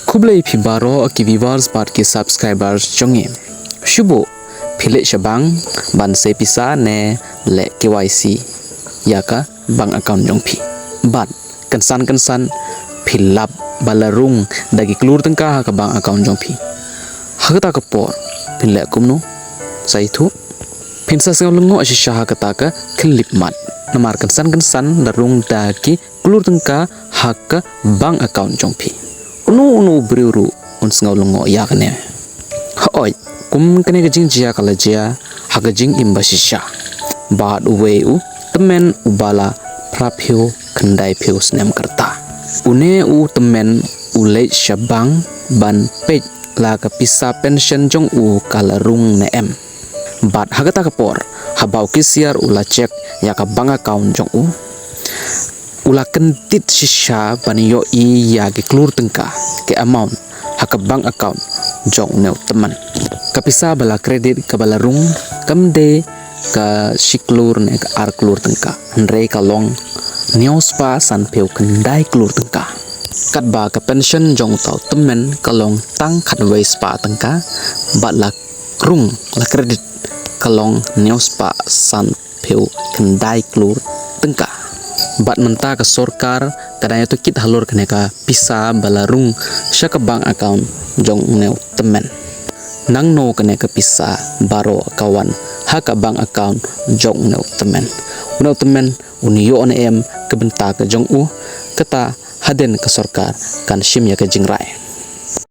Kublai pi baro ki viewers part ki subscribers jonge. Shubo phile shabang ban se pisa ne le KYC yaka bang account jong pi. Ban kansan philap balarung dagi klur tengka ka bang account jong pi. Hagata ka por phile kumno sai thu pinsa sing lungo asisha kata ka klip mat namar kansan larung dagi klur tengka hak bang account jong pi. Unu briuru un singau lungo ya kene oi kum kene gajing jia kala jia hagajing imbasisha bad uwe u temen ubala prapyo kendai pyo snem kerta une u temen ule shabang ban pej la ka pisa pension jong u kala rung ne em bad hagata kapor habau kisiar ula cek ya ka bang account jong u ula kentit shisha baniyo i ya ke klur tengka ke amount haka bank account jong neu teman kapisa bala kredit ka bala rung kamde ka shiklur ne ka ar klur tengka andre kalong neospa san peu kendai klur tengka kat ba ka pension jong tau temen kalong tang khat wei spa tengka bat la rung la kredit kalong neospa san peu kendai klur tengka bat menta ke sorkar kadang itu kit halur kene ka pisa balarung syaka bank account jong neu temen nang no kene ka pisa baro kawan haka bank account jong neu temen unio on em kebenta ke jong u kata haden ke sorkar kan shim ya ke jingrai